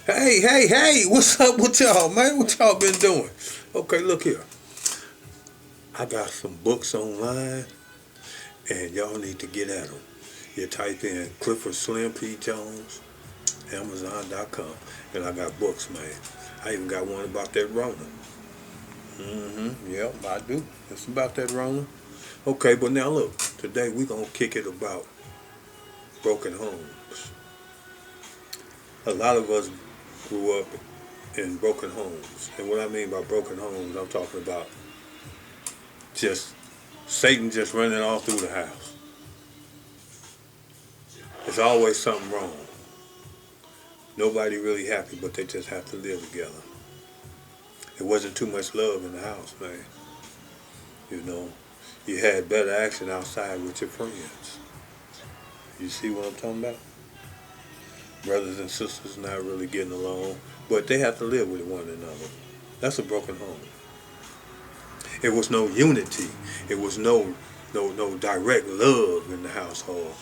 Hey, what's up with y'all, man? What y'all been doing? Okay, look here. I got some books online, and y'all need to get at them. You type in Clifford Slim P. Jones, Amazon.com, and I got books, man. I even got one about that Rona. Yep, I do. It's about that Rona. Okay, but now look, today we gonna kick it about broken homes. A lot of us grew up in broken homes. And what I mean by broken homes, I'm talking about just Satan just running all through the house. There's always something wrong. Nobody really happy, but they just have to live together. It wasn't too much love in the house, man. You know, you had better action outside with your friends. You see what I'm talking about? Brothers and sisters not really getting along, but they have to live with one another. That's a broken home. It was no unity. It was no direct love in the household.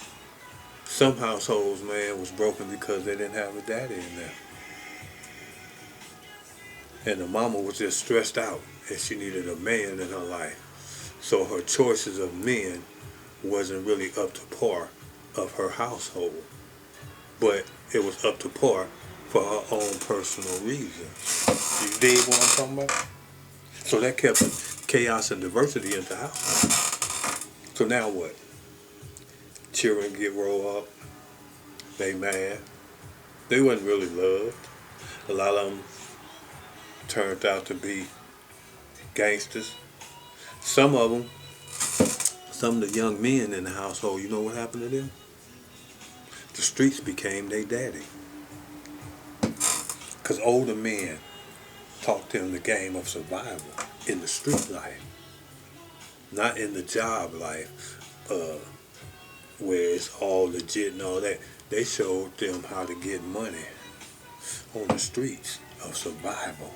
Some households, man, was broken because they didn't have a daddy in there. And the mama was just stressed out and she needed a man in her life. So her choices of men wasn't really up to par of her household. But it was up to par for her own personal reasons. You dig what I'm talking about? So that kept chaos and diversity in the house. So now what? Children get roll up, they mad. They wasn't really loved. A lot of them turned out to be gangsters. Some of them, some of the young men in the household, you know what happened to them? The streets became their daddy. Because older men taught them the game of survival in the street life, not in the job life, where it's all legit and all that. They showed them how to get money on the streets of survival.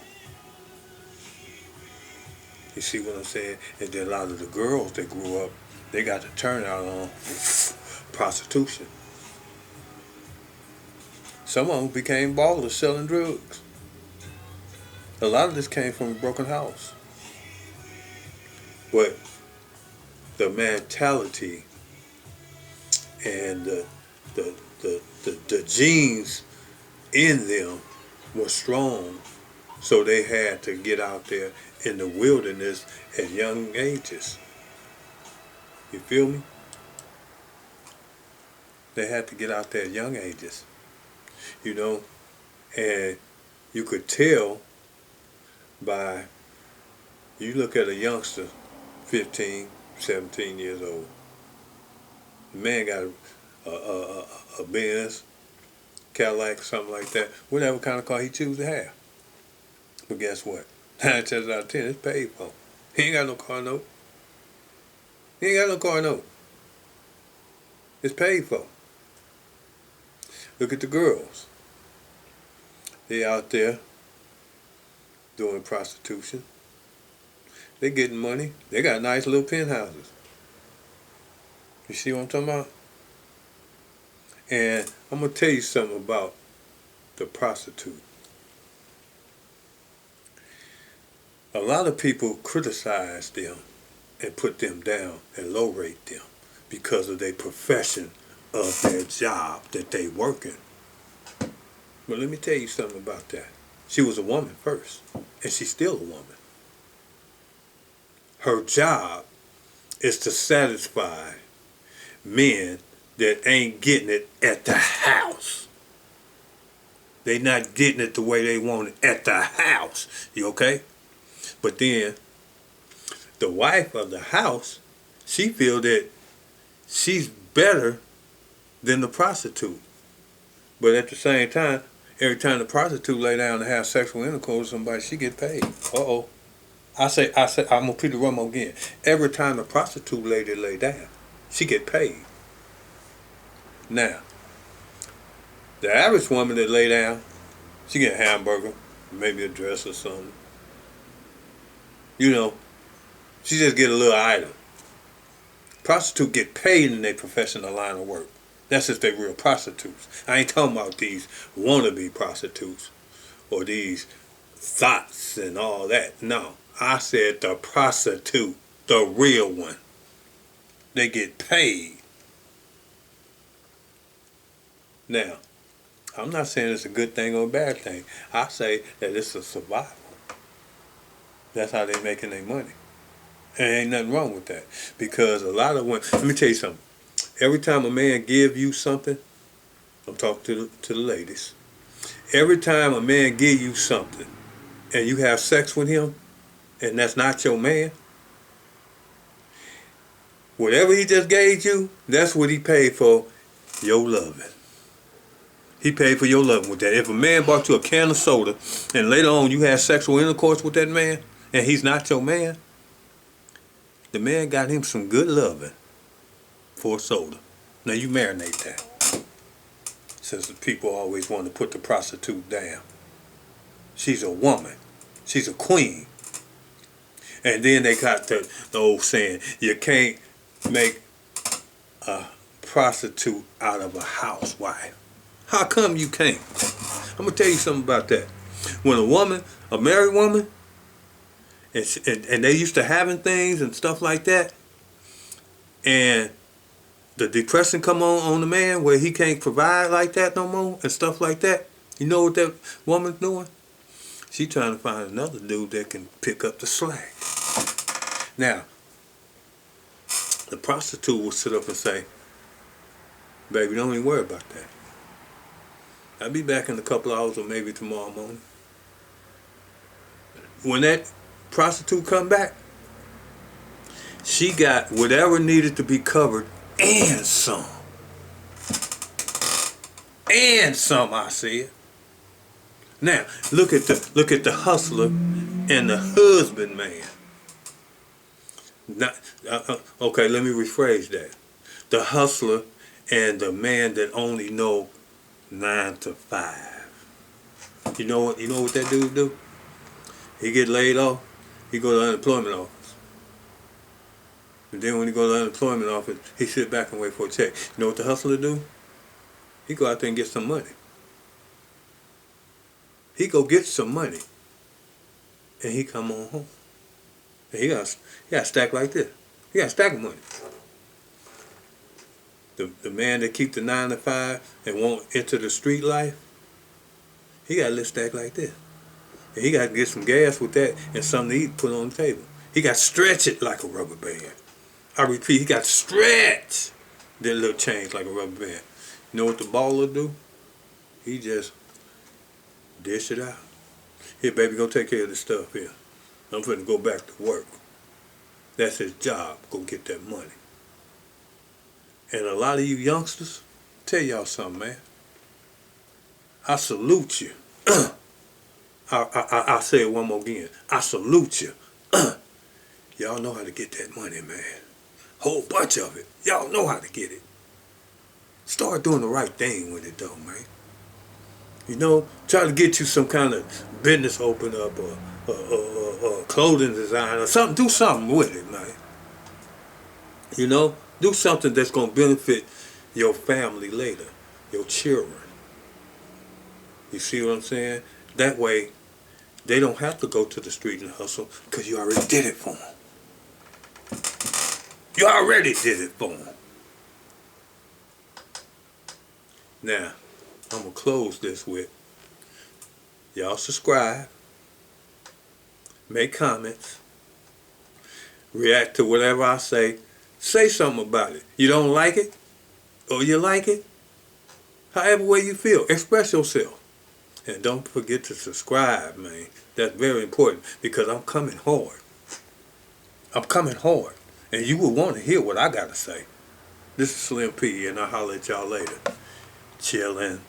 You see what I'm saying? And then a lot of the girls that grew up, they got the turnout on prostitution. Some of them became ballers selling drugs. A lot of this came from a broken house. But the mentality and the genes in them were strong, so they had to get out there in the wilderness at young ages. You feel me? They had to get out there at young ages, you know, and you could tell by, you look at a youngster, 15, 17 years old. The man got a Benz, Cadillac, something like that, whatever kind of car he chooses to have. But guess what? 9 times out of 10, it's paid for. He ain't got no car note. He ain't got no car note. It's paid for. Look at the girls. They out there doing prostitution. They getting money. They got nice little penthouses. You see what I'm talking about? And I'm going to tell you something about the prostitute. A lot of people criticize them and put them down and low rate them because of their profession of their job that they work in. But let me tell you something about that. She was a woman first, and she's still a woman. Her job is to satisfy men that ain't getting it at the house. They not getting it the way they want it at the house. You okay? But then the wife of the house, she feel that she's better than the prostitute. But at the same time, every time the prostitute lay down to have sexual intercourse with somebody, she get paid. Uh-oh. I say, I'm gonna repeat the one more again. Every time the prostitute lady lay down, she get paid. Now, the average woman that lay down, she get a hamburger, maybe a dress or something. You know, she just get a little item. Prostitute get paid in their professional line of work. That's if they real prostitutes. I ain't talking about these wannabe prostitutes or these thoughts and all that. No, I said the prostitute, the real one. They get paid. Now, I'm not saying it's a good thing or a bad thing. I say that it's a survival. That's how they making their money. And ain't nothing wrong with that. Because a lot of women, let me tell you something. Every time a man give you something, I'm talking to the ladies. Every time a man give you something and you have sex with him and that's not your man, whatever he just gave you, that's what he paid for your loving. He paid for your loving with that. If a man bought you a can of soda and later on you had sexual intercourse with that man and he's not your man, the man got him some good loving for a soda. Now you marinate that. Since the people always want to put the prostitute down. She's a woman. She's a queen. And then they got the old saying, you can't make a prostitute out of a housewife. How come you can't? I'm going to tell you something about that. When a woman, a married woman, and they used to having things and stuff like that, and the depression come on the man where he can't provide like that no more and stuff like that, you know what that woman's doing? She trying to find another dude that can pick up the slack. Now, the prostitute will sit up and say, baby, don't even worry about that. I'll be back in a couple hours or maybe tomorrow morning. When that prostitute come back, she got whatever needed to be covered and some. And some, I said. Now, look at the hustler and the husband man. Not, okay, let me rephrase that. The hustler and the man that only know 9 to 5. You know what that dude do? He get laid off, he go to the unemployment office. And then when he go to the unemployment office, he sit back and wait for a check. You know what the hustler do? He go out there and get some money. He go get some money. And he come on home. And he got a stack like this. He got a stack of money. The man that keep the 9 to 5 and won't enter the street life, he got a little stack like this. And he got to get some gas with that and something to eat put on the table. He got to stretch it like a rubber band. I repeat, he got to stretch that little change like a rubber band. You know what the baller do? He just dish it out. Here, baby, go take care of this stuff here. I'm finna go back to work. That's his job. Go get that money. And a lot of you youngsters, tell y'all something, man. I salute you. I'll say it one more again. I salute you. Y'all know how to get that money, man. Whole bunch of it. Y'all know how to get it. Start doing the right thing with it, though, man. You know, try to get you some kind of business open up or clothing design or something. Do something with it, man. You know, do something that's going to benefit your family later, your children. You see what I'm saying? That way, they don't have to go to the street and hustle because you already did it for them. You already did it for them. Now, I'm going to close this with, y'all subscribe, make comments, react to whatever I say something about it. You don't like it, or you like it, however way you feel, express yourself. And don't forget to subscribe, man. That's very important because I'm coming hard. I'm coming hard. And you will want to hear what I got to say. This is Slim P, and I'll holler at y'all later. Chillin'.